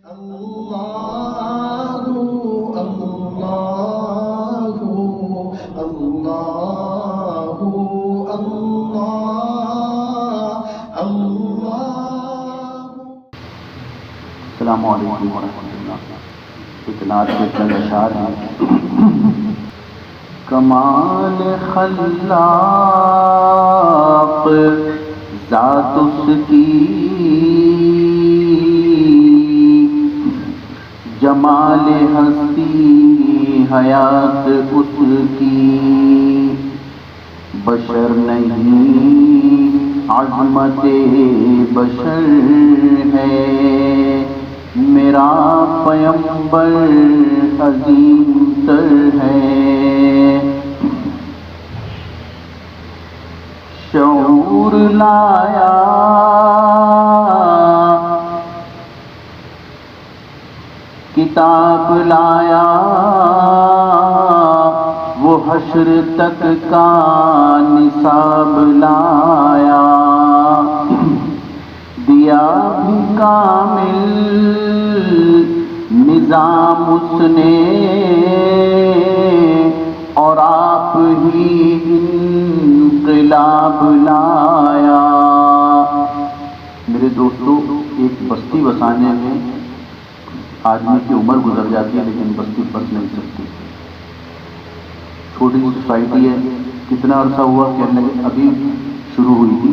اللہ اللہ اللہ اللہ اللہ۔ السلام علیکم ورحمۃ اللہ۔ ایک نعت کے چند اشعار ہیں۔ کمال خلاق ذات اس کی، جمال ہستی حیات اس کی، بشر نہیں عظمت بشر ہے، میرا پیمبر عظیم تر ہے، شعور لایا کتاب لایا، وہ حشر تک کا نصاب لایا، دیا بھی کامل نظام اس نے، اور آپ ہی انقلاب لایا۔ میرے دوستو، ایک بستی بسانے میں آدمی کی عمر گزر جاتی ہے لیکن بستی بس نہیں سکتی۔ چھوٹی سی سوسائٹی ہے، کتنا عرصہ ہوا؟ کہنے لگے ابھی شروع ہوئی تھی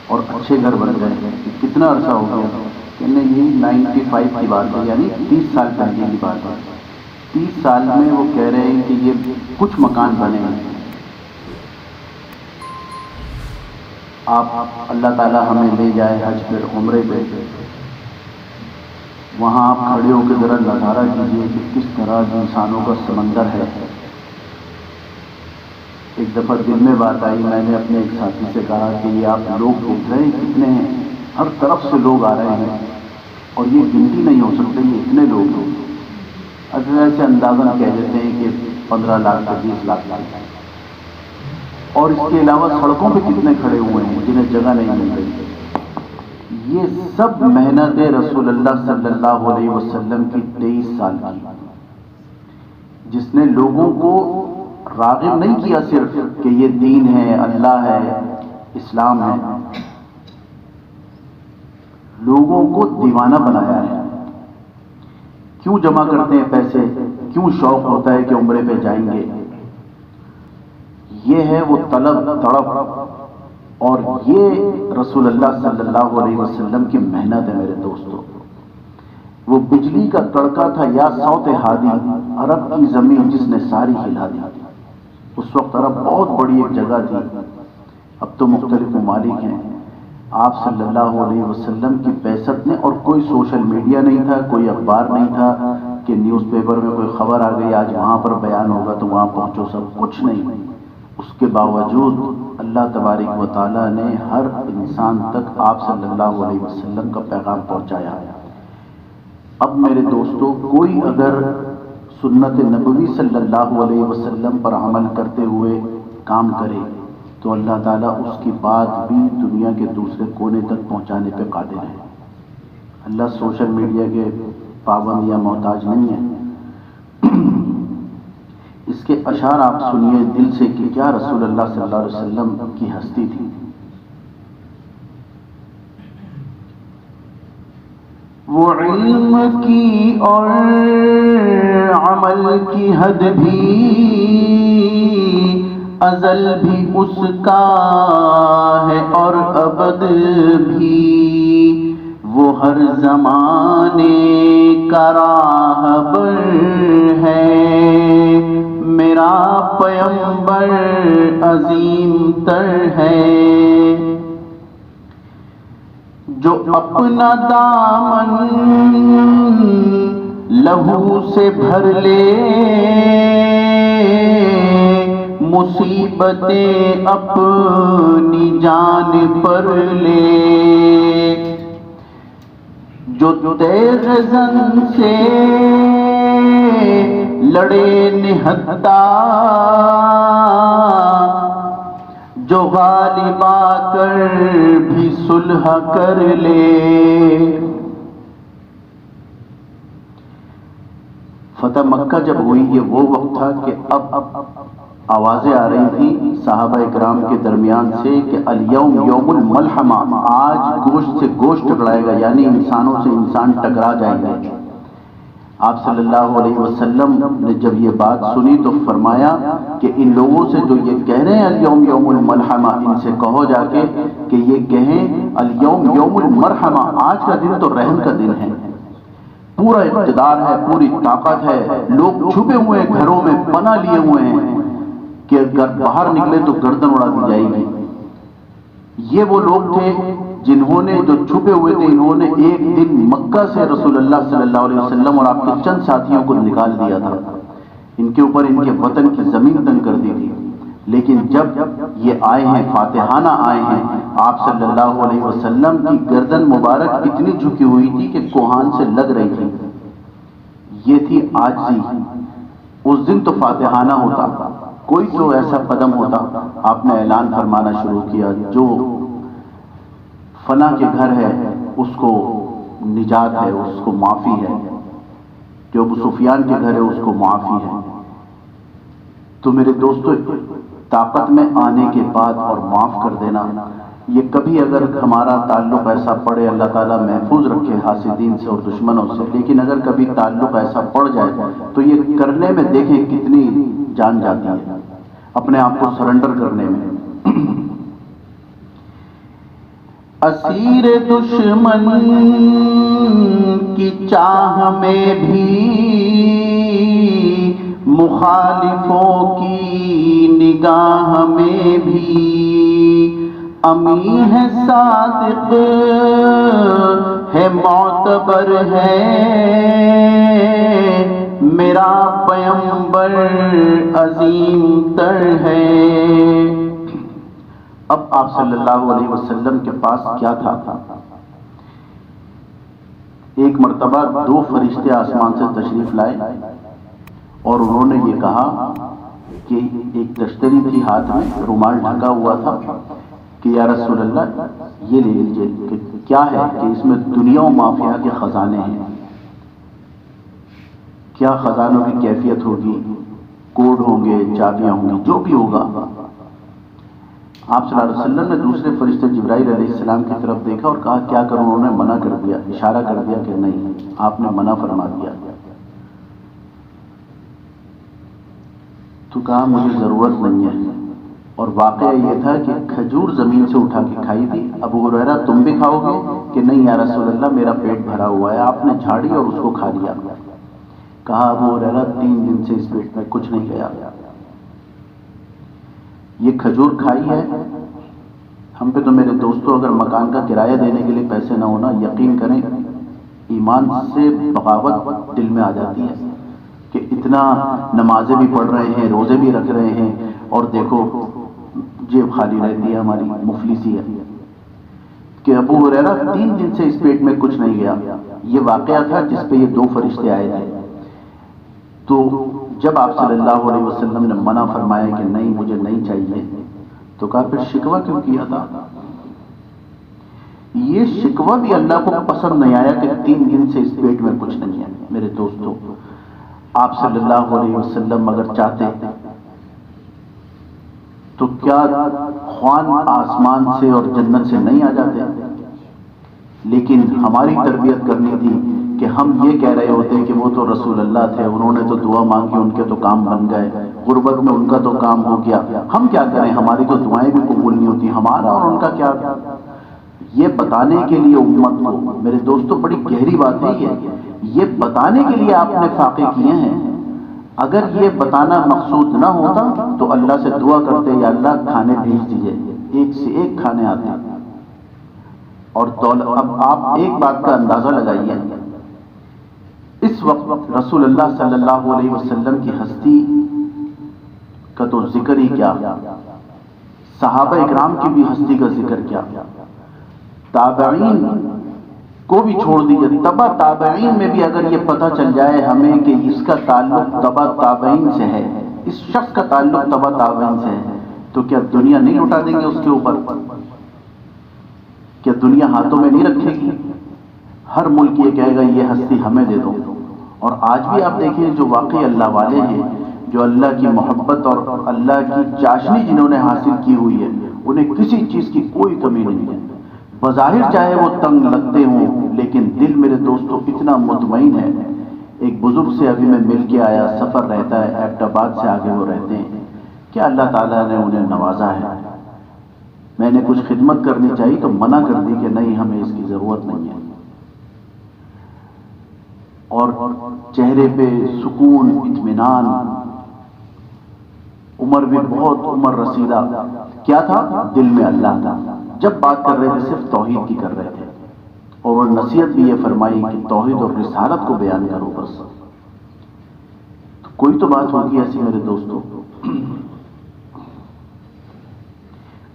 اور اچھے گھر بن گئے ہیں۔ کتنا عرصہ ہو گیا؟ کہنے یہ 95 کی بات ہے، یعنی 30 سال پہلے کی بات ہے۔ 30 سال میں وہ کہہ رہے ہیں کہ یہ کچھ مکان بنے ہیں۔ آپ اللہ تعالیٰ ہمیں لے جائے حج پہ، عمرے پہ، وہاں آپ کھڑے ہو کے ذرا نظارہ کیجیے کہ کس طرح انسانوں کا سمندر ہے۔ ایک دفعہ دل میں بات آئی، میں نے اپنے ایک ساتھی سے کہا کہ یہ آپ لوگ دیکھ رہے ہیں کتنے ہیں، ہر طرف سے لوگ آ رہے ہیں اور یہ گنتی نہیں ہو سکتے، یہ اتنے لوگ ہیں۔ اگر ایسے اندازاً کہہ دیتے ہیں کہ 15 لاکھ سے 20 لاکھ لاکھ، اور اس کے علاوہ سڑکوں پہ کتنے کھڑے ہوئے ہیں جنہیں جگہ نہیں مل رہی۔ یہ سب محنت رسول اللہ صلی اللہ علیہ وسلم کی 23 سال کی، جس نے لوگوں کو راغب نہیں کیا صرف کہ یہ دین ہے، اللہ ہے، اسلام ہے، لوگوں کو دیوانہ بنایا ہے۔ کیوں جمع کرتے ہیں پیسے؟ کیوں شوق ہوتا ہے کہ عمرے پہ جائیں گے؟ یہ ہے وہ طلب تڑپ، اور یہ رسول اللہ صلی اللہ علیہ وسلم کی محنت ہے میرے دوستو۔ وہ بجلی کا تڑکا تھا یا صوت ہادی، عرب کی زمین جس نے ساری ہلا دی۔ اس وقت عرب بہت بڑی ایک جگہ تھی، اب تو مختلف ممالک ہیں۔ آپ صلی اللہ علیہ وسلم کی بعثت نے، اور کوئی سوشل میڈیا نہیں تھا، کوئی اخبار نہیں تھا کہ نیوز پیپر میں کوئی خبر آ گئی آج وہاں پر بیان ہوگا تو وہاں پہنچو، سب کچھ نہیں۔ اس کے باوجود اللہ تبارک و تعالیٰ نے ہر انسان تک آپ صلی اللہ علیہ وسلم کا پیغام پہنچایا۔ اب میرے دوستو، کوئی اگر سنت نبوی صلی اللہ علیہ وسلم پر عمل کرتے ہوئے کام کرے تو اللہ تعالیٰ اس کی بات بھی دنیا کے دوسرے کونے تک پہنچانے پہ قادر ہے۔ اللہ سوشل میڈیا کے پابند یا محتاج نہیں ہے۔ اس کے اشعار آپ سنیے دل سے کہ کیا رسول اللہ صلی اللہ علیہ وسلم کی ہستی تھی۔ وہ علم کی اور عمل کی حد بھی، ازل بھی اس کا ہے اور ابد بھی، وہ ہر زمانے کا راہبر ہے، میرا پیمبر عظیم تر ہے، جو اپنا دامن لہو سے بھر لے، مصیبتیں اپنی جان پر لے، جو تیغ زن سے لڑے نہتا، جو غالب آ کر بھی صلح کر لے، فتح مکہ جب ہوئی یہ وہ وقت تھا کہ اب آوازیں آ رہی تھیں صحابہ اکرام کے درمیان سے کہ الیوم یوم الملحمہ، آج گوشت سے گوشت ٹکرائے گا، یعنی انسانوں سے انسان ٹکرا جائیں گے۔ آپ صلی اللہ علیہ وسلم نے جب یہ بات سنی تو فرمایا کہ ان لوگوں سے جو یہ کہہ رہے ہیں الیوم یوم الملحمہ، ان سے کہو جا کے کہ یہ کہیں الیوم یوم المرحمہ، آج کا دن تو رحم کا دن ہے، پورا اقتدار ہے، پوری طاقت ہے، لوگ چھپے ہوئے ہیں گھروں میں، پناہ لیے ہوئے ہیں کہ اگر باہر نکلے تو گردن اڑا دی جائے گی۔ یہ وہ لوگ تھے جنہوں نے جو چھپے ہوئے تھے، انہوں نے ایک دن مکہ سے رسول اللہ صلی اللہ علیہ وسلم اور آپ کے چند ساتھیوں کو نکال دیا تھا، ان کے اوپر ان کے وطن کی زمین تنگ کر دی تھی، لیکن جب یہ آئے ہیں فاتحانہ آئے ہیں، آپ صلی اللہ علیہ وسلم کی گردن مبارک اتنی جھکی ہوئی تھی کہ کوہان سے لگ رہی تھی، یہ تھی عاجزی۔ اس دن تو فاتحانہ ہوتا، کوئی تو ایسا قدم ہوتا، آپ نے اعلان فرمانا شروع کیا جو فلاں کے گھر ہے اس کو نجات ہے، اس کو معافی ہے، جو ابو سفیان کے گھر ہے اس کو معافی ہے۔ تو میرے دوستو، طاقت میں آنے کے بعد اور معاف کر دینا، یہ کبھی اگر ہمارا تعلق ایسا پڑے، اللہ تعالیٰ محفوظ رکھے حاسدین سے اور دشمنوں سے، لیکن اگر کبھی تعلق ایسا پڑ جائے تو یہ کرنے میں دیکھیں کتنی جان جاتی ہے، اپنے آپ کو سرنڈر کرنے میں۔ اسیر دشمن کی چاہ میں بھی، مخالفوں کی نگاہ میں بھی، امی ہے صادق ہے معتبر ہے، میرا پیغمبر عظیم تر ہے۔ اب آپ صلی اللہ علیہ وسلم کے پاس کیا تھا؟ ایک مرتبہ دو فرشتے آسمان سے تشریف لائے اور انہوں نے یہ کہا کہ ایک تشتری تھی ہاتھ میں، رومال ڈھکا ہوا تھا، کہ یا رسول اللہ یہ لے لیجیے، کہ کیا ہے کہ اس میں دنیا و مافیہ کے خزانے ہیں، کیا خزانوں کی کیفیت ہوگی، کوڈ ہوں گے، چابیاں ہوں گی، جو بھی ہوگا۔ آپ صلی اللہ علیہ وسلم نے دوسرے فرشتے جبرائیل علیہ السلام کی طرف دیکھا اور کہا کیا کروں؟ انہوں نے منع کر دیا، اشارہ کر دیا کہ نہیں، آپ نے منع فرما دیا۔ تو کہا مجھے ضرورت نہیں ہے، اور واقعہ یہ تھا کہ کھجور زمین سے اٹھا کے کھائی تھی۔ ابو ہریرہ تم بھی کھاؤ گے؟ کہ نہیں یا رسول اللہ میرا پیٹ بھرا ہوا ہے۔ آپ نے جھاڑی اور اس کو کھا لیا۔ کہا ابو ہریرہ 3 دن سے اس پیٹ میں کچھ نہیں گیا۔ یہ کھجور کھائی ہے، ہم پہ تو میرے دوستوں اگر مکان کا کرایہ دینے کے لیے پیسے نہ ہونا، یقین کریں ایمان سے بغاوت دل میں آ جاتی ہے کہ اتنا نمازیں بھی پڑھ رہے ہیں، روزے بھی رکھ رہے ہیں، اور دیکھو جیب خالی رہتی ہے ہماری، مفلسی ہے۔ کہ ابو ہریرہ 3 دن سے اس پیٹ میں کچھ نہیں گیا۔ یہ واقعہ تھا جس پہ یہ 2 فرشتے آئے تھے۔ تو جب آپ صلی اللہ علیہ وسلم نے منع فرمایا کہ نہیں مجھے نہیں چاہیے، تو کہا پھر شکوہ کیوں کیا تھا؟ یہ شکوہ بھی اللہ کو پسند نہیں آیا کہ 3 دن سے اس پیٹ میں کچھ نہیں ہے۔ میرے دوستو، آپ صلی اللہ علیہ وسلم اگر چاہتے تو کیا خوان آسمان سے اور جنت سے نہیں آ جاتے؟ لیکن ہماری تربیت کرنی تھی کہ ہم یہ کہہ رہے ہوتے کہ وہ تو رسول اللہ تھے، انہوں نے تو دعا مانگی، ان کے تو کام بن گئے، غربت میں ان کا تو کام ہو گیا، ہم کیا کریں، ہماری تو دعائیں بھی قبول نہیں ہوتی، ہمارا اور ان کا کیا؟ یہ بتانے کے لیے امت کو، میرے دوستو بڑی گہری بات ہے یہ بتانے کے لیے آپ نے فاقے کیے ہیں۔ اگر یہ بتانا مقصود نہ ہوتا تو اللہ سے دعا کرتے یا اللہ کھانے بھیج دیجئے، ایک سے ایک کھانے آتے۔ اور اب آپ ایک بات کا اندازہ لگائیے، اس وقت رسول اللہ صلی اللہ علیہ وسلم کی ہستی کا تو ذکر ہی کیا، صحابہ اکرام کی بھی ہستی کا ذکر کیا، تابعین کو بھی چھوڑ دیجیے، تبع تابعین میں بھی اگر یہ پتہ چل جائے ہمیں کہ اس کا تعلق تبع تابعین سے ہے، اس شخص کا تعلق تبع تابعین سے ہے، تو کیا دنیا نہیں اٹھا دیں گے اس کے اوپر؟ کیا دنیا ہاتھوں میں نہیں رکھے گی؟ ہر ملک یہ کہے گا یہ ہستی ہمیں دے دو، اور آج بھی آپ دیکھیں جو واقعی اللہ والے ہیں، جو اللہ کی محبت اور اللہ کی چاشنی جنہوں نے حاصل کی ہوئی ہے، انہیں کسی چیز کی کوئی کمی نہیں ہے۔ بظاہر چاہے وہ تنگ لگتے ہوں، لیکن دل میرے دوستوں اتنا مطمئن ہے۔ ایک بزرگ سے ابھی میں مل کے آیا، سفر رہتا ہے، ایبٹ آباد سے آگے وہ رہتے ہیں، کہ اللہ تعالیٰ نے انہیں نوازا ہے۔ میں نے کچھ خدمت کرنی چاہیے تو منع کر دی کہ نہیں، ہمیں اس کی ضرورت نہیں ہے۔ اور چہرے پہ سکون، اطمینان، عمر بھی بہت عمر رسیدہ، کیا تھا؟ دل میں اللہ تھا۔ جب بات کر رہے تھے صرف توحید کی کر رہے تھے، اور وہ نصیحت بھی یہ فرمائی کہ توحید اور رسالت کو بیان کرو بس۔ تو کوئی تو بات ہوگی ایسی میرے دوستوں۔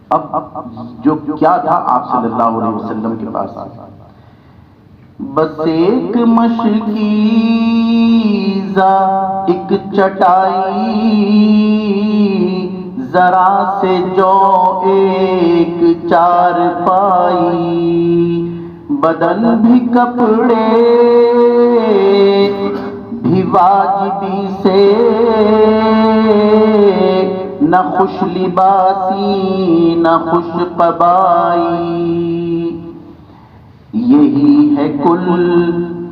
اب جو کیا تھا آپ صلی اللہ علیہ وسلم کے پاس، بس ایک مشکیزہ ایک چٹائی، ذرا سے جو ایک چارپائی، بدن بھی کپڑے بھی واجبی سے، نہ خوش لباسی نہ خوش قبائی، یہی ہے کل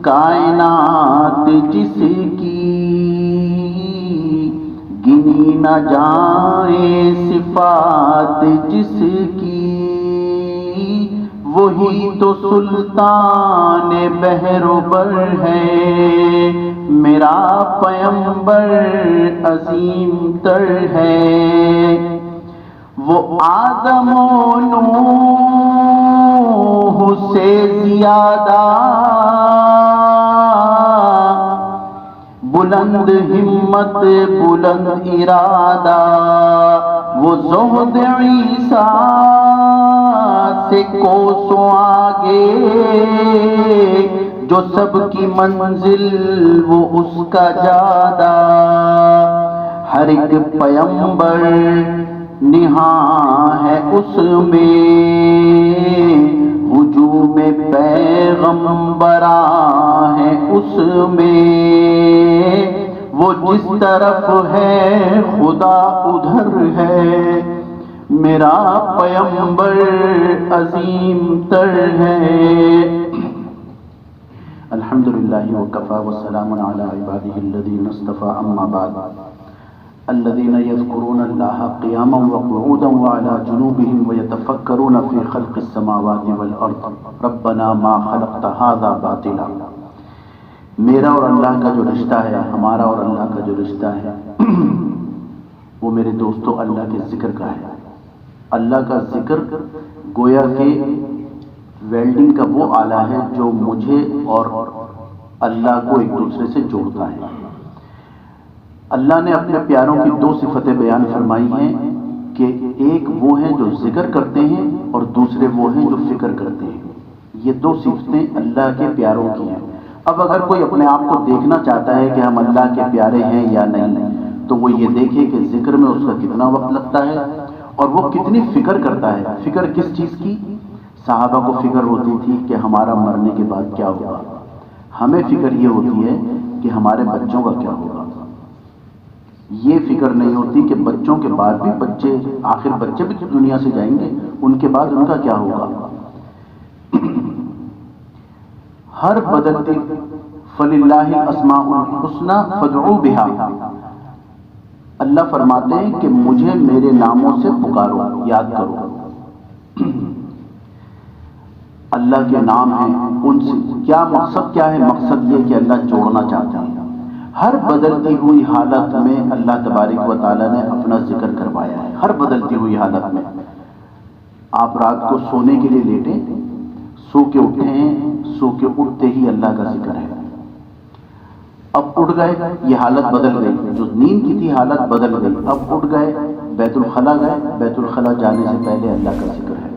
کائنات جس کی گنی نہ جائیں صفات جس کی، وہی تو سلطان بحر و بر ہے، میرا پیمبر عظیم تر ہے، وہ آدم و نوح سے زیادہ بلند ہمت بلند ارادہ، وہ زہد عیسیٰ سے کوسوں آگے، جو سب کی منزل وہ اس کا جادہ، ہر ایک پیمبر نہاں ہے اس میں، ہجوم پیغمبراں ہے اس میں، وہ جس طرف ہے خدا ادھر ہے، میرا پیمبر عظیم تر ہے۔ الحمدللہ وکفی وسلام علی عبادہ الذین اصطفی، اما بعد، الذين يذكرون الله قياما وقعودا وعلى جنوبهم ويتفكرون في خلق السماوات والارض ربنا ما خلقت هذا باطلا۔ میرا اور اللہ کا جو رشتہ ہے، ہمارا اور اللہ کا جو رشتہ ہے، وہ میرے دوستو اللہ کے ذکر کا ہے۔ اللہ کا ذکر گویا کہ ویلڈنگ کا وہ آلہ ہے جو مجھے اور اللہ کو ایک دوسرے سے جوڑتا ہے۔ اللہ نے اپنے پیاروں کی دو صفتیں بیان فرمائی ہیں کہ ایک وہ ہیں جو ذکر کرتے ہیں اور دوسرے وہ ہیں جو فکر کرتے ہیں۔ یہ دو صفتیں اللہ کے پیاروں کی ہیں۔ اب اگر کوئی اپنے آپ کو دیکھنا چاہتا ہے کہ ہم اللہ کے پیارے ہیں یا نہیں، تو وہ یہ دیکھے کہ ذکر میں اس کا کتنا وقت لگتا ہے اور وہ کتنی فکر کرتا ہے۔ فکر کس چیز کی؟ صحابہ کو فکر ہوتی تھی کہ ہمارا مرنے کے بعد کیا ہوگا، ہمیں فکر یہ ہوتی ہے کہ ہمارے بچوں کا کیا ہوگا۔ یہ فکر نہیں ہوتی کہ بچوں کے بعد بھی بچے، آخر بچے بھی دنیا سے جائیں گے، ان کے بعد ان کا کیا ہوگا۔ ہر بدلتی فللہ الاسماء الحسنی فادعوا بها، اللہ فرماتے ہیں کہ مجھے میرے ناموں سے پکارو، یاد کرو۔ اللہ کے نام ہیں، ان سے کیا مقصد کیا ہے؟ مقصد یہ کہ اللہ جوڑنا چاہتے ہیں۔ ہر بدلتی ہوئی حالت میں اللہ تبارک و تعالیٰ نے اپنا ذکر کروایا ہے۔ ہر بدلتی ہوئی حالت میں آپ رات کو سونے کے لیے لیٹیں، سو کے اٹھے ہیں، سو کے اٹھتے ہی اللہ کا ذکر ہے۔ اب اٹھ گئے، یہ حالت بدل گئی، جو نیند کی تھی حالت بدل گئی، اب اٹھ گئے، بیت الخلا گئے، بیت الخلا جانے سے پہلے اللہ کا ذکر ہے۔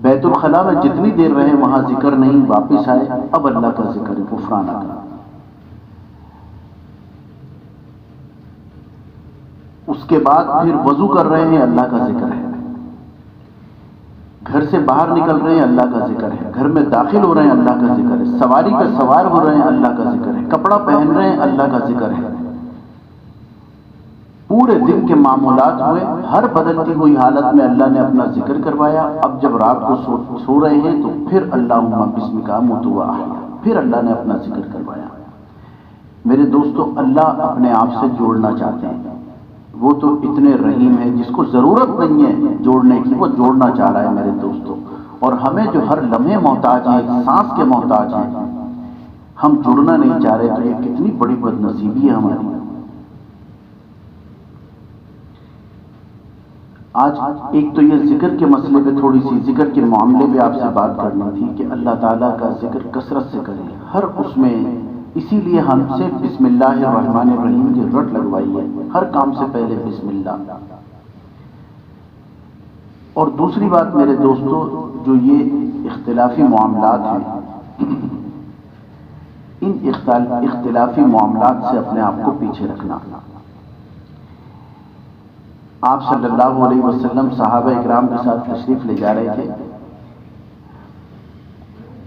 بیت الخلا میں جتنی دیر رہے وہاں ذکر نہیں، واپس آئے اب اللہ کا ذکر ہے، غفران کا۔ اس کے بعد پھر وضو کر رہے ہیں، اللہ کا ذکر ہے۔ گھر سے باہر نکل رہے ہیں اللہ کا ذکر ہے، گھر میں داخل ہو رہے ہیں اللہ کا ذکر ہے، سواری پہ سوار ہو رہے ہیں اللہ کا ذکر ہے، کپڑا پہن رہے ہیں اللہ کا ذکر ہے، پورے دن کے معمولات ہوئے، ہر بدلتی ہوئی حالت میں اللہ نے اپنا ذکر کروایا۔ اب جب رات کو سو رہے ہیں تو پھر اللہم بسمک اموت واحیا، پھر اللہ نے اپنا ذکر کروایا۔ میرے دوستو، اللہ اپنے آپ سے جوڑنا چاہتے ہیں، وہ تو اتنے رحیم ہیں، جس کو ضرورت نہیں ہے جوڑنے کی وہ جوڑنا چاہ رہا ہے میرے دوستو۔ اور ہمیں جو ہر لمحے محتاج ہیں، ایک سانس کے محتاج ہیں، ہم جڑنا نہیں چاہ رہے، تو یہ کتنی بڑی بد نصیبی ہے ہماری۔ آج ایک تو یہ ذکر کے مسئلے پہ تھوڑی سی، ذکر کے معاملے پہ آپ سے بات کرنی تھی کہ اللہ تعالیٰ کا ذکر کثرت سے کریں ہر اس میں، اسی لیے ہم سے بسم اللہ الرحمن الرحیم کی رٹ لگوائی ہے، ہر کام سے پہلے بسم اللہ۔ اور دوسری بات میرے دوستو، جو یہ اختلافی معاملات ہیں، ان اختلافی معاملات سے اپنے آپ کو پیچھے رکھنا۔ آپ صلی اللہ علیہ وسلم صحابہ اکرام کے ساتھ تشریف لے جا رہے تھے،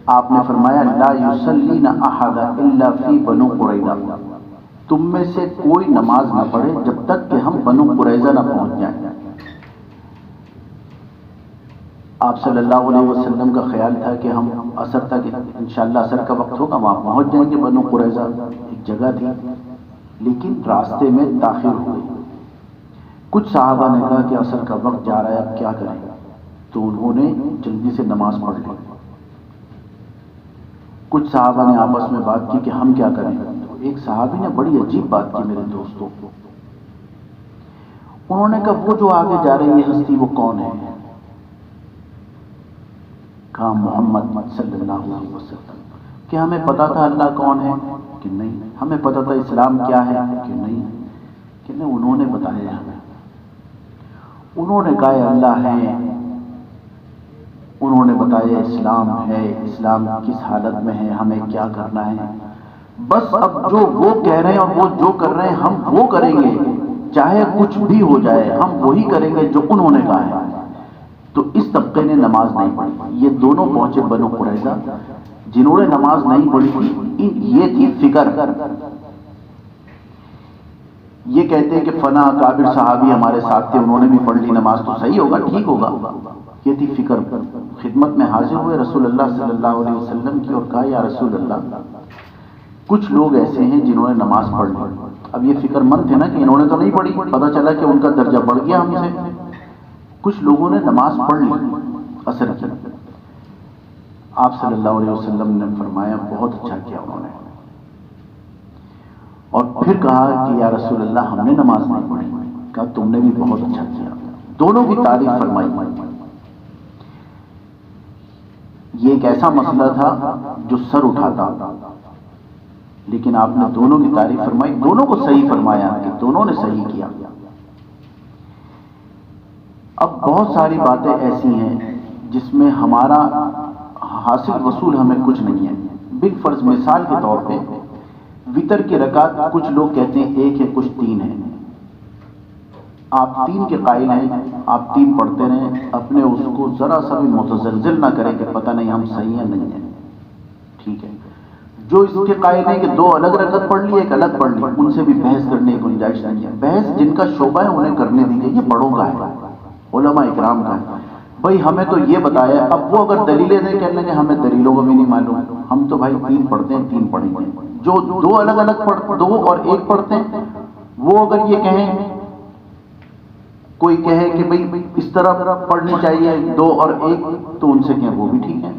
آپ نے فرمایا لا یصلین احد الا فی بنو قریظہ، تم میں سے کوئی نماز نہ پڑھے جب تک کہ ہم بنو قریظہ نہ پہنچ جائیں۔ آپ صلی اللہ علیہ وسلم کا خیال تھا کہ ہم عصر تک انشاءاللہ عصر کا وقت ہوگا وہاں پہنچ جائیں گے، بنو قریظہ ایک جگہ تھی، لیکن راستے میں تاخیر ہو گئی۔ کچھ صحابہ نے کہا کہ عصر کا وقت جا رہا ہے، اب کیا کریں؟ تو انہوں نے جلدی سے نماز پڑھ لی۔ کچھ صحابہ نے آپس میں بات کی کہ ہم کیا کریں؟ تو ایک صحابی نے بڑی عجیب بات کی میرے دوستوں، انہوں نے کہا وہ جو آگے جا رہی ہے ہستی وہ کون ہے؟ کہا محمد صلی اللہ علیہ وسلم۔ کہ ہمیں پتا تھا اللہ کون ہے؟ کہ نہیں۔ ہمیں پتا تھا اسلام کیا ہے؟ کہ نہیں۔ کہ نہیں، انہوں نے بتایا ہمیں، انہوں نے کہا اللہ ہے، انہوں نے بتایا اسلام ہے، اسلام کس حالت میں ہے، ہمیں کیا کرنا ہے۔ بس اب جو وہ کہہ رہے ہیں اور وہ جو کر رہے ہیں ہم وہ کریں گے، چاہے کچھ بھی ہو جائے ہم وہی کریں گے جو انہوں نے کہا ہے۔ تو اس طبقے نے نماز نہیں پڑھی۔ یہ دونوں پہنچے بنو قریظہ، جنہوں نے نماز نہیں پڑھی تھی یہ تھی فکر۔ یہ کہتے ہیں کہ فلاں کابر صحابی ہمارے ساتھ تھے، انہوں نے بھی پڑھ لی نماز، تو صحیح ہوگا، ٹھیک ہوگا۔ یہ تھی فکر۔ خدمت میں حاضر ہوئے رسول اللہ صلی اللہ علیہ وسلم کی اور کہا یا رسول اللہ، کچھ لوگ ایسے ہیں جنہوں نے نماز پڑھ لی۔ اب یہ فکر مند تھے نا کہ انہوں نے تو نہیں پڑھی، پتہ چلا کہ ان کا درجہ بڑھ گیا ہم سے۔ کچھ لوگوں نے نماز پڑھ لی عصر کی۔ آپ صلی اللہ علیہ وسلم نے فرمایا بہت اچھا کیا انہوں نے، اور پھر کہا کہ یا رسول اللہ ہم نے نماز نہیں پڑھی۔ کہا تم نے بھی بہت اچھا کیا۔ دونوں کی تعریف فرمائی۔ یہ ایک ایسا مسئلہ تھا جو سر اٹھاتا، لیکن آپ نے دونوں کی تعریف فرمائی، دونوں کو صحیح فرمایا کہ دونوں نے صحیح کیا۔ اب بہت ساری باتیں ایسی ہیں جس میں ہمارا حاصل وصول ہمیں کچھ نہیں ہے۔ بالفرض مثال کے طور پہ وتر کی رکعت کچھ لوگ کہتے ہیں ایک ہے، کچھ تین ہے۔ آپ تین کے قائل ہیں، آپ تین پڑھتے رہیں، اپنے اس کو ذرا سا بھی متزلزل نہ کریں کہ پتہ نہیں ہم صحیح ہیں نہیں ہیں، ٹھیک ہے۔ جو اس کے قائل ہیں کہ دو الگ رکعت پڑھ لی ایک الگ پڑھ لی، ان سے بھی بحث کرنے کی گنجائش نہیں ہے۔ بحث جن کا شعبہ ہے انہیں کرنے دیجیے، یہ بڑوں کا ہے، علماء اکرام کا ہے۔ بھائی ہمیں تو یہ بتایا، اب وہ اگر دلیلیں دیں کہنے لگے ہمیں دلیلوں کو بھی نہیں معلوم، ہم تو بھائی تین پڑھتے ہیں تین پڑھیں گے۔ جو دو الگ الگ دو اور ایک پڑھتے ہیں وہ اگر یہ کہیں، کوئی کہے کہ بھئی اس طرح پڑھنی چاہیے دو اور ایک، تو ان سے کہیں وہ بھی ٹھیک ہے۔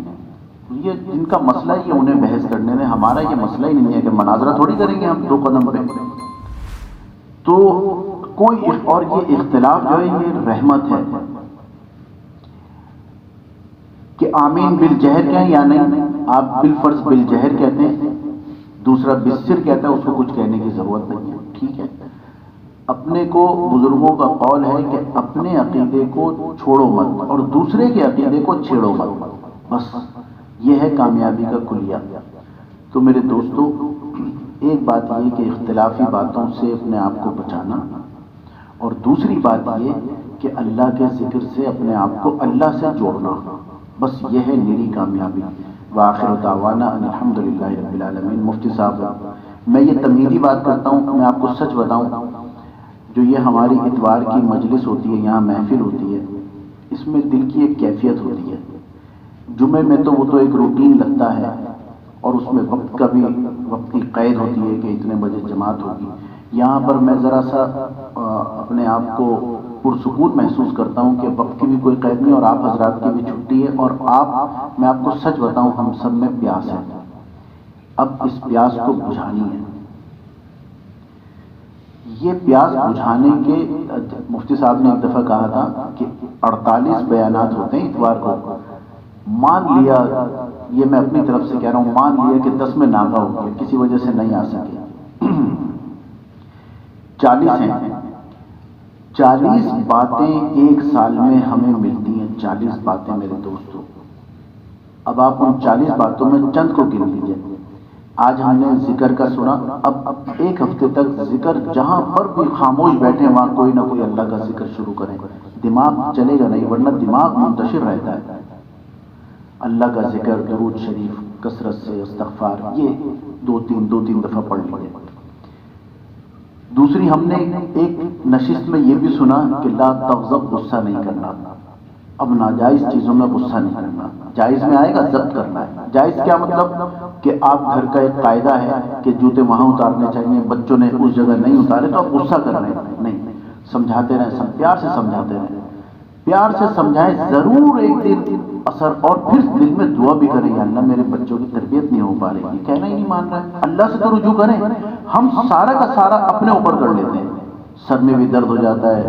یہ جن کا مسئلہ ہے یہ انہیں بحث کرنے دیں، ہمارا یہ مسئلہ ہی نہیں ہے کہ مناظرہ تھوڑی کریں گے ہم دو قدم پہ۔ تو کوئی اور یہ اختلاف جو ہے یہ رحمت ہے کہ آمین بالجہر کہیں یا نہیں۔ آپ بالفرض بالجہر کہتے ہیں، دوسرا بالسر کہتا ہے، اس کو کچھ کہنے کی ضرورت نہیں ہے، ٹھیک ہے۔ اپنے کو بزرگوں کا قول ہے کہ اپنے عقیدے کو چھوڑو مت اور دوسرے کے عقیدے کو چھیڑو مت، بس یہ ہے کامیابی کا کلیہ۔ تو میرے دوستو، ایک بات یہ کہ اختلافی باتوں سے اپنے آپ کو بچانا، اور دوسری بات یہ کہ اللہ کے ذکر سے اپنے آپ کو اللہ سے جوڑنا، بس یہ ہے میری کامیابی۔ وآخر دعوانا ان الحمدللہ رب العالمین۔ مفتی صاحب، میں یہ تمہیدی بات کرتا ہوں، میں آپ کو سچ بتاؤں، جو یہ ہماری اتوار کی مجلس ہوتی ہے، یہاں محفل ہوتی ہے، اس میں دل کی ایک کیفیت ہوتی ہے۔ جمعے میں تو وہ تو ایک روٹین لگتا ہے، اور اس میں وقت کا بھی وقت کی قید ہوتی ہے کہ اتنے بجے جماعت ہوگی۔ یہاں پر میں ذرا سا اپنے آپ کو پرسکون محسوس کرتا ہوں کہ وقت کی بھی کوئی قید نہیں، اور آپ حضرات کی بھی چھٹی ہے، اور میں آپ کو سچ بتاؤں، ہم سب میں پیاس ہے۔ اب اس پیاس کو بجھانی ہے۔ یہ پیاس بجھانے کے، مفتی صاحب نے ایک دفعہ کہا تھا کہ 48 بیانات ہوتے ہیں اتوار کو، مان لیا، یہ میں اپنی طرف سے کہہ رہا ہوں، مان لیا کہ 10 میں ناغہ ہو گیا، کسی وجہ سے نہیں آ سکے، 40 ہیں۔ 40 باتیں ایک سال میں ہمیں ملتی ہیں، 40 باتیں میرے دوستوں۔ اب آپ ان 40 باتوں میں چند کو گن لیجیے۔ آج ہم نے ذکر کا سنا، اب ایک ہفتے تک ذکر، جہاں پر بھی خاموش بیٹھے وہاں کوئی نہ کوئی اللہ کا ذکر شروع کریں، دماغ چلے گا نہیں، ورنہ دماغ منتشر رہتا ہے۔ اللہ کا ذکر، درود شریف کثرت سے، استغفار، یہ دو تین دفعہ پڑھ لیجیے۔ دوسری، ہم نے ایک نشست میں یہ بھی سنا کہ لا تغضب، غصہ نہیں کرنا۔ اب ناجائز چیزوں میں غصہ نہیں کرنا، جائز میں آئے گا ضبط کرنا ہے۔ جائز کیا مطلب؟ کہ آپ گھر کا ایک قاعدہ ہے کہ جوتے وہاں اتارنے چاہیے، بچوں نے اس جگہ نہیں اتارے تو آپ غصہ کر رہے ہیں، نہیں، سمجھاتے رہیں، پیار سے سمجھاتے رہیں، پیار سے سمجھائیں، ضرور ایک دن اثر، اور پھر دل میں دعا بھی کریں، یا اللہ میرے بچوں کی تربیت نہیں ہو پا رہی، یہ کہنا ہی نہیں مان رہا ہے، اللہ سے تو رجوع کریں۔ ہم سارا کا سارا اپنے اوپر کر لیتے ہیں، سر میں بھی درد ہو جاتا ہے،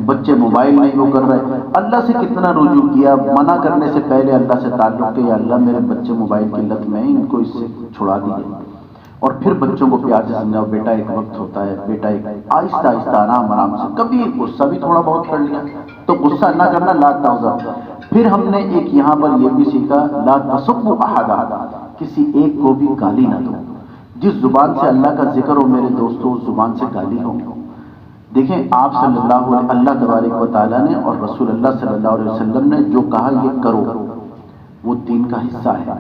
بچے موبائل نہیں وہ کر رہے، اللہ سے کتنا رجوع کیا، منع کرنے سے پہلے اللہ سے تعلق کہ یا اللہ میرے بچے موبائل کی لت میں، ان کو اس سے چھڑا دیجیے، اور پھر بچوں کو پیار سے سمجھاؤ، بیٹا ایک وقت ہوتا ہے، بیٹا ایک، آہستہ آہستہ آرام سے، کبھی غصہ بھی تھوڑا بہت کر لیا تو غصہ نہ کرنا، لا تغضب۔ پھر ہم نے ایک یہاں پر یہ بھی سیکھا، لا تسبوا احدا، کسی ایک کو بھی گالی نہ دو۔ جس زبان سے اللہ کا ذکر ہو میرے دوستو، اس زبان سے گالی ہو۔ دیکھیں آپ صلی اللہ تبارک و تعالیٰ نے اور رسول اللہ صلی اللہ علیہ وسلم نے جو کہا یہ کرو وہ دین کا حصہ ہے،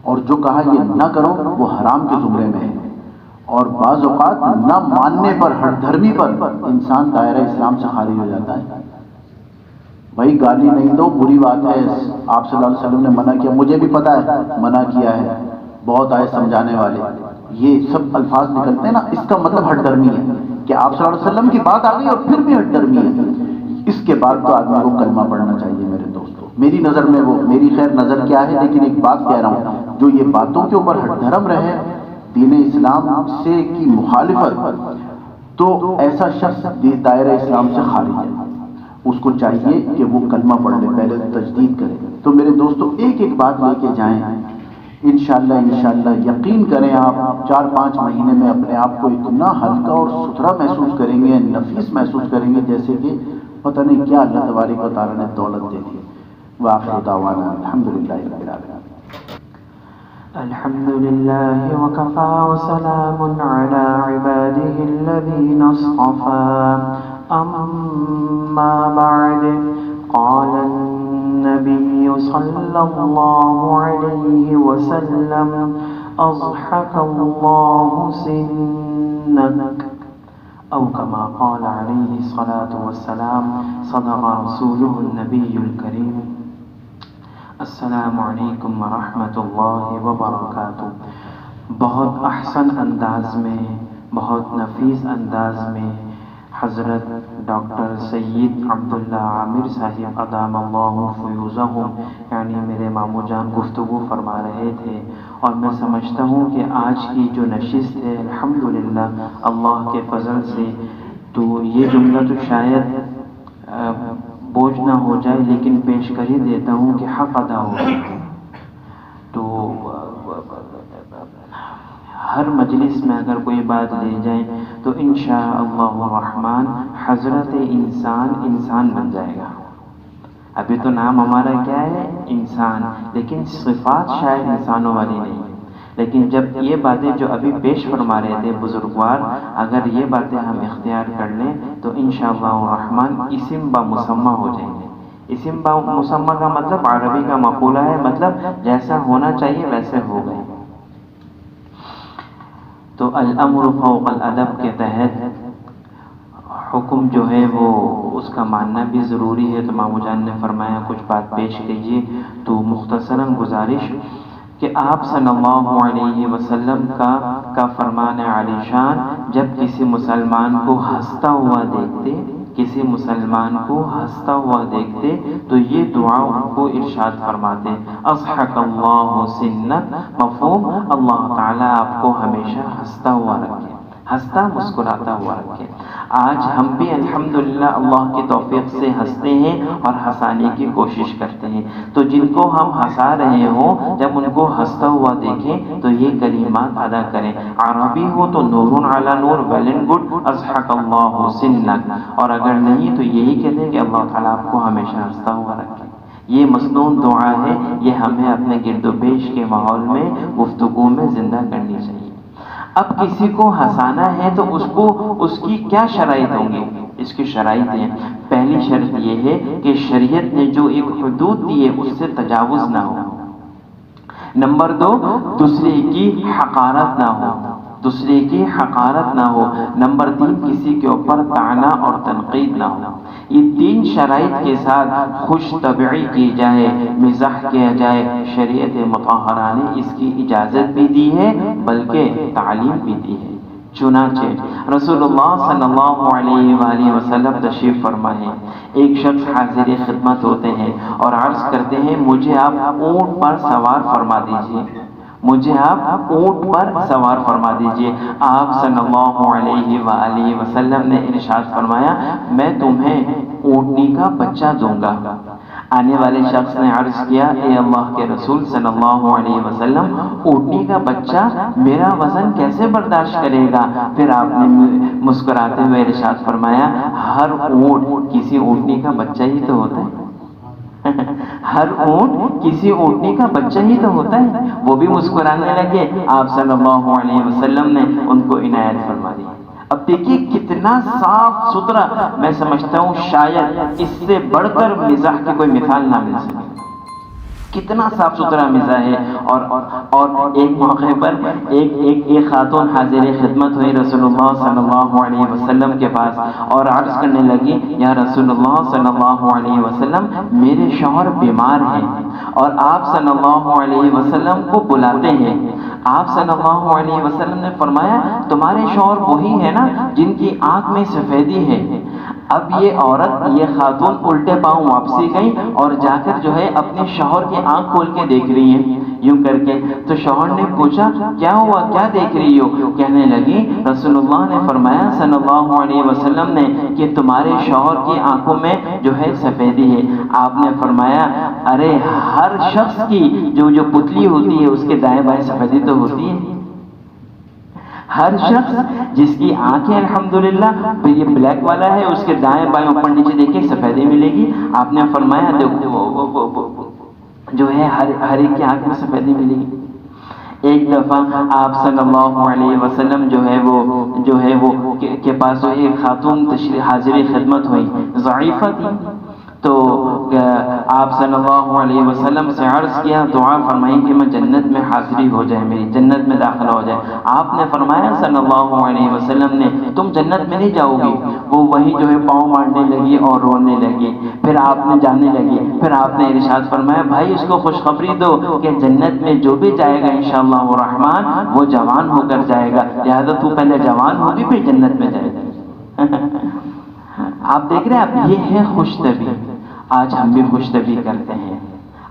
اور جو کہا یہ نہ کرو وہ حرام کے زمرے میں ہے۔ اور بعض اوقات نہ ماننے پر، ہر دھرمی پر انسان دائرہ اسلام سے خارج ہو جاتا ہے۔ بھائی گالی نہیں دو، بری بات ہے، آپ صلی اللہ علیہ وسلم نے منع کیا، مجھے بھی پتا ہے منع کیا ہے، بہت آئے سمجھانے والے، یہ سب الفاظ نکلتے ہیں نا، اس کا مطلب ہٹ درمی ہے کہ آپ صلی اللہ علیہ وسلم کی بات آ گئی اور پھر بھی ہٹ درمی ہے۔ اس کے بعد تو آدمی کو کلمہ پڑھنا چاہیے میرے دوستو۔ میری نظر میں وہ، میری خیر نظر کیا ہے، لیکن ایک بات کہہ رہا ہوں، جو یہ باتوں کے اوپر ہٹ دھرم رہے، دین اسلام سے کی مخالفت، تو ایسا شخص دائرہ اسلام سے خارج ہے، اس کو چاہیے کہ وہ کلمہ پڑھ لے، پہلے تجدید کرے۔ تو میرے دوستو ایک ایک بات لے کے جائیں، انشاءاللہ یقین کریں، آپ 4-5 مہینے میں اپنے آپ کو اتنا ہلکا اور ستھرا محسوس کریں گے، نفیس محسوس کریں گے، جیسے کہ پتہ نہیں کیا اللہ تبارک و تعالیٰ نے دولت دے دی۔ وآخر دعوانا الحمدللہ رب العالمین۔ الحمد لله وكفى وسلام على عباده الذين اصطفى أما بعد قال النبي صلى الله عليه وسلم أضحك الله سنك أو كما قال عليه الصلاة والسلام صدق رسوله النبي الكريم۔ السلام علیکم ورحمۃ اللہ وبرکاتہ۔ بہت احسن انداز میں، بہت نفیس انداز میں حضرت ڈاکٹر سید عبداللہ عامر صاحب ادام اللہ فیوزہم یعنی میرے ماموں جان گفتگو فرما رہے تھے، اور میں سمجھتا ہوں کہ آج کی جو نشست ہے الحمدللہ اللہ کے فضل سے، تو یہ جملہ تو شاید بوجھ نہ ہو جائے، لیکن پیش کر ہی دیتا ہوں کہ حق ادا ہو گیا۔ تو ہر مجلس میں اگر کوئی بات لے جائیں تو انشاءاللہ الرحمن حضرت انسان بن جائے گا۔ ابھی تو نام ہمارا کیا ہے؟ انسان، لیکن صفات شاید انسانوں والی نہیں، لیکن جب یہ باتیں جو ابھی پیش فرما رہے تھے بزرگوار، اگر یہ باتیں ہم اختیار کر لیں تو انشاءاللہ الرحمن اسم با مسمہ ہو جائیں گے۔ اسم با مسمہ کا مطلب عربی کا مقولہ ہے، مطلب جیسا ہونا چاہیے ویسے ہو گئے۔ تو الامر فوق الادب کے تحت حکم جو ہے وہ اس کا ماننا بھی ضروری ہے۔ تو مامو جان نے فرمایا کچھ بات پیش کیجیے، تو مختصراً گزارش کہ آپ صلی اللہ علیہ وسلم کا فرمان عالی شان، جب کسی مسلمان کو ہنستا ہوا دیکھتے، کسی مسلمان کو ہنستا ہوا دیکھتے تو یہ دعا ان کو ارشاد فرماتے، اضحک اللہ سنک، مفہوم اللہ تعالیٰ آپ کو ہمیشہ ہنستا ہوا رکھے، ہنستا مسکراتا ہوا رکھے۔ آج ہم بھی الحمدللہ اللہ کی توفیق سے ہنستے ہیں اور ہنسانے کی کوشش کرتے ہیں، تو جن کو ہم ہنسا رہے ہوں جب ان کو ہنستا ہوا دیکھیں تو یہ کلمات ادا کریں۔ عربی ہو تو نور علی نور، ویل اینڈ گڈ، اضحک اللہ سنک، اور اگر نہیں تو یہی کہتے ہیں کہ اللہ تعالیٰ آپ کو ہمیشہ ہنستا ہوا رکھے۔ یہ مسنون دعا ہے، یہ ہمیں اپنے گرد و پیش کے ماحول میں گفتگو میں زندہ کرنی چاہیے۔ اب کسی کو ہنسانا ہے تو اس کی کیا شرائط ہوں گی؟ اس کی شرائط ہیں، پہلی شرط یہ ہے کہ شریعت نے جو ایک حدود دی ہے اس سے تجاوز نہ ہو۔ نمبر 2، دوسرے کی حقارت نہ ہو، دوسرے کی حقارت نہ ہو۔ نمبر 3، کسی کے اوپر طعنہ اور تنقید نہ ہو۔ یہ 3 شرائط کے ساتھ خوش طبعی کی جائے، مزاح کیا جائے، شریعت مطہرہ نے اس کی اجازت بھی دی ہے بلکہ تعلیم بھی دی ہے۔ چنانچہ رسول اللہ صلی اللہ علیہ وآلہ وسلم تشریف فرمائے، ایک شخص حاضر خدمت ہوتے ہیں اور عرض کرتے ہیں مجھے آپ اونٹ پر سوار فرما دیجیے، مجھے آپ اونٹ پر سوار فرما دیجیے۔ آپ صلی اللہ علیہ وآلہ وسلم نے ارشاد فرمایا میں تمہیں اونٹنی کا بچہ دوں گا۔ آنے والے شخص نے عرض کیا اے اللہ کے رسول صلی اللہ علیہ وسلم، اونٹنی کا بچہ میرا وزن کیسے برداشت کرے گا؟ پھر آپ نے مسکراتے ہوئے ارشاد فرمایا ہر اونٹ کسی اونٹنی کا بچہ ہی تو ہوتا ہے، ہر اونٹ کسی اونٹنی کا بچہ ہی تو ہوتا ہے۔ وہ بھی مسکرانے لگے، آپ صلی اللہ علیہ وسلم نے ان کو عنایت فرما دی۔ اب دیکھیے کتنا صاف ستھرا، میں سمجھتا ہوں شاید اس سے بڑھ کر مزاح کی کوئی مثال نہ مل سکے، کتنا صاف ستھرا مزاح ہے۔ اور ایک موقع پر ایک خاتون حاضر خدمت ہوئی رسول اللہ صلی اللہ علیہ وسلم کے پاس اور عرض کرنے لگی یا رسول اللہ صلی اللہ علیہ وسلم میرے شوہر بیمار ہیں اور آپ صلی اللہ علیہ وسلم کو بلاتے ہیں۔ آپ صلی اللہ علیہ وسلم نے فرمایا تمہارے شوہر وہی ہے نا جن کی آنکھ میں سفیدی ہے؟ اب یہ عورت، یہ خاتون الٹے پاؤں واپسی گئی اور جا کر جو ہے اپنے شوہر کی آنکھ کھول کے دیکھ رہی ہیں یوں کر کے۔ تو شوہر نے پوچھا کیا ہوا، کیا دیکھ رہی ہو؟ کہنے لگی رسول اللہ نے فرمایا صلی اللہ علیہ وسلم نے کہ تمہارے شوہر کی آنکھوں میں جو ہے سفیدی ہے۔ آپ نے فرمایا ارے ہر شخص کی جو پتلی ہوتی ہے اس کے دائیں بائیں سفیدی تو ہوتی ہے، ہر شخص جس کی آنکھیں الحمدللہ یہ بلیک والا ہے اس کے دائیں بائیں اوپر نیچے دیکھیں سفیدی ملے گی۔ آپ نے فرمایا جو ہے ہر ایک کی آنکھ میں سفیدی ملے گی۔ ایک دفعہ آپ صلی اللہ علیہ وسلم جو ہے وہ کے پاس ایک خاتون حاضر خدمت ہوئی، ضعیفہ تھی، تو آپ صلی اللہ علیہ وسلم سے عرض کیا دعا فرمائی کہ میں جنت میں حاضری ہو جائے، میری جنت میں داخلہ ہو جائے۔ آپ نے فرمایا صلی اللہ علیہ وسلم نے تم جنت میں نہیں جاؤ گی۔ وہ وہی جو ہے پاؤں مارنے لگی اور رونے لگی، پھر آپ نے جانے لگی، پھر آپ نے ارشاد فرمایا بھائی اس کو خوشخبری دو کہ جنت میں جو بھی جائے گا انشاءاللہ الرحمن وہ جوان ہو کر جائے گا، لہذا تو پہلے جوان ہوگی پھر جنت میں جائے گا۔ آپ دیکھ رہے ہیں اب یہ ہے خوش طبی۔ آج ہم بھی خوش طبی کرتے ہیں،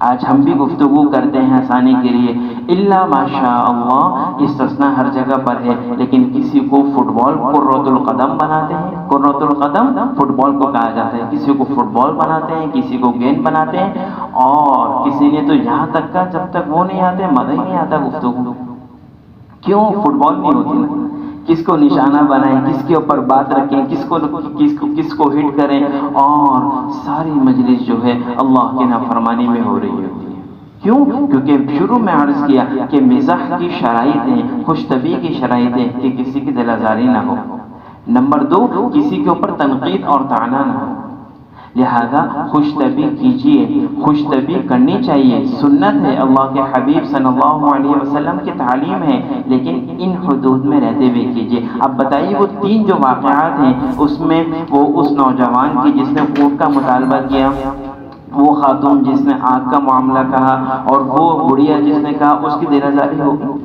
آج ہم بھی گفتگو کرتے ہیں ہنسانے کے لیے، الا ماشاء اللہ استثناء ہر جگہ پر ہے، لیکن کسی کو فٹ بال کرۃ القدم بناتے ہیں، کرۃ القدم فٹ بال کو کہا جاتا ہے، کسی کو فٹ بال بناتے ہیں، کسی کو گیند بناتے ہیں، اور کسی نے تو یہاں تک کا جب تک وہ نہیں آتے مزہ ہی نہیں آتا گفتگو۔ کیوں فٹ بال نہیں ہوتی نا، کس کو نشانہ بنائیں، کس کے اوپر بات رکھیں، کس کو ہٹ کریں، اور ساری مجلس جو ہے اللہ کی نافرمانی میں ہو رہی ہوتی ہے۔ کیوں؟ کیونکہ شروع میں عرض کیا کہ مزاح کی شرائطیں، خوش طبعی کی شرائطیں کہ کسی کی دل آزاری نہ ہو، نمبر 2 کسی کے اوپر تنقید اور طعنہ نہ ہو، لہذا خوش طبعی کیجیے، خوش طبعی کرنی چاہیے، سنت ہے، اللہ کے حبیب صلی اللہ علیہ وسلم کی تعلیم ہے، لیکن ان حدود میں رہتے ہوئے کیجیے۔ اب بتائیے وہ 3 جو واقعات ہیں اس میں وہ اس نوجوان کی جس نے اونٹ کا مطالبہ کیا، وہ خاتون جس نے آگ کا معاملہ کہا، اور وہ بڑھیا جس نے کہا، اس کی دل آزاری ہوگی؟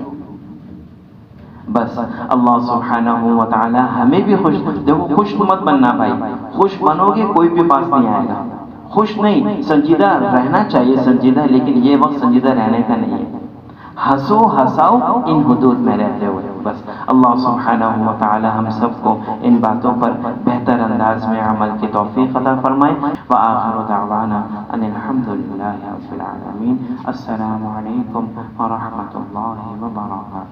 بس اللہ سبحانہ و تعالی ہمیں بھی خوش، دیکھو خوش مت بننا بھائی، خوش بنو گے کوئی بھی پاس نہیں آئے گا، خوش نہیں، سنجیدہ رہنا چاہیے، سنجیدہ، لیکن یہ وقت سنجیدہ رہنے کا نہیں ہے، ہنسو ہنساؤ ان حدود میں رہتے ہوئے۔ بس اللہ سبحانہ و تعالی ہم سب کو ان باتوں پر بہتر انداز میں عمل کی توفیق عطا فرمائے۔ وآخر دعوانا ان الحمد للہ رب العالمین۔ السلام علیکم ورحمۃ اللہ وبرکاتہ۔